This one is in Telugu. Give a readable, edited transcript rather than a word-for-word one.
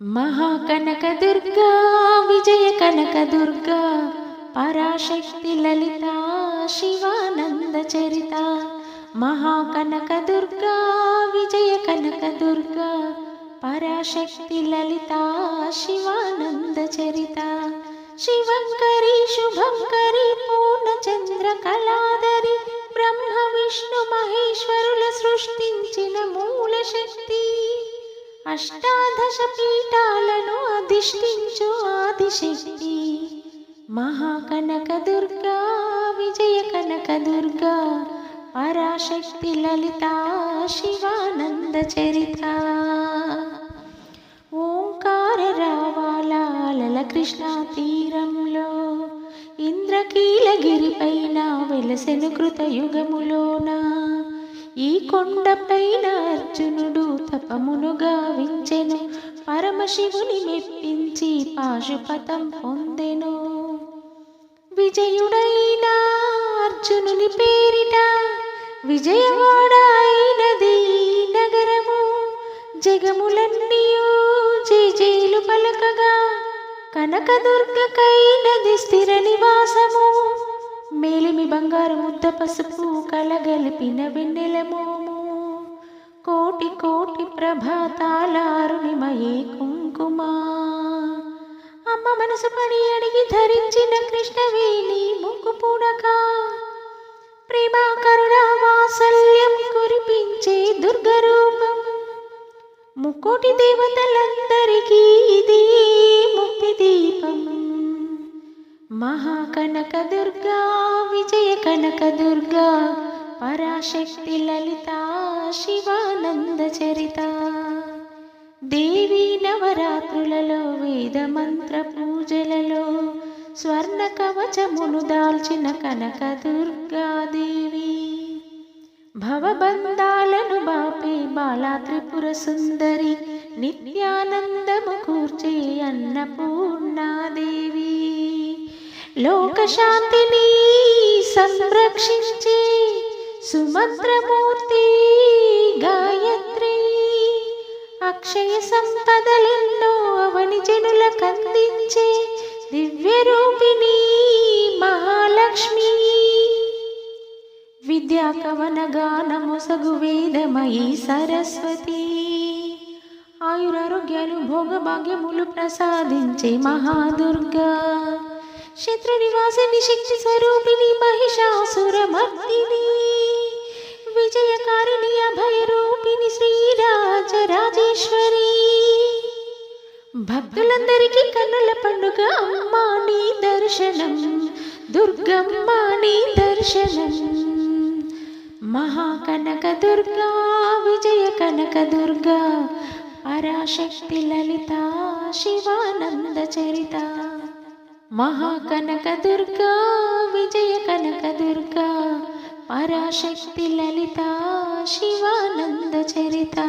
महाकनक दुर्गा विजय कनक दुर्गा पराशक्ति ललिता शिवानंद चरिता। महाकनक दुर्गा विजय कनक दुर्गा पराशक्ति ललिता शिवानंद चरिता। शिवंकरी शुभंकरी पूर्णचंद्र कलाधरी ब्रह्म विष्णु महेश्वरुల సృష్టించిన మూల శక్తి। అష్టాదశ పీఠాలను అధిష్ఠించు ఆదిశక్తి। మహాకనక దుర్గా విజయ కనక దుర్గా పరాశక్తి లలితా శివానంద చరిత। ఓంకార రావాల కృష్ణా తీరంలో ఇంద్రకీలగిరిపైన వెలసెను కృతయుగములోన ఈ కొండపైన అర్జునుడు తపమును గావించెను పరమశివుని మెప్పించి పాశుపతం పొందెను। విజయుడైన అర్జునుని పేరిట విజయవాడ అయినది నగరము। జగములన్నీయు జేజేలు పలకగా కనకదుర్గకైనది స్థిర నివాసము। మేలిమి బంగారు ముద్ద పసుపు కలగలిపిన వెన్నెల మోము కోటి కోటి ప్రభాతాల అరుణిమయే కుంకుమ। అమ్మ మనసు పడి అడిగి ధరించిన కృష్ణవేణి ముక్కు పుడక ప్రేమ కరుణ వాత్సల్యం కురిపించే దుర్గరూపం। ముక్కోటి దేవతలందరికీ ఇది ముక్తి దీపం। महाकनक दुर्गा विजय कनक दुर्गा पराशक्ति ललिता शिवानंद चरिता। देवी नवरात्रुలలో వేద మంత్ర పూజలలో స్వర్ణ కవచమును దాల్చిన కనక దుర్గా దేవి। భవబంధాలను బాపే బాలా త్రిపుర సుందరి నిత్యానందము కూర్చే అన్నపూర్ణాదేవి। లోక శాంతిని సంరక్షించే సుమంత్రమూర్తి గాయత్రి। అక్షయ సంపదలెన్నో అవని జనులకు అందించే దివ్య రూపిణి మహాలక్ష్మి। విద్యా కవన గానమొసగు వేదమయీ సరస్వతి। ఆయురారోగ్యాలు భోగభాగ్యములు ప్రసాదించే మహాదుర్గా। శత్రు నివాసిని శక్తి స్వరూపిణి మహిషాసురమర్దిని। విజయకారిణి అభయ రూపిణి శ్రీరాజరాజేశ్వరి। భక్తులందరికీ కన్నుల పండుగ అమ్మా నీ దర్శనం దుర్గమ్మ నీ దర్శనం। మహాకనక దుర్గా విజయ కనక దుర్గా పరాశక్తి లలితా శివానంద చరిత। महाकनक दुर्गा विजय कनक दुर्गा पराशक्ति ललिता शिवानंद चरिता।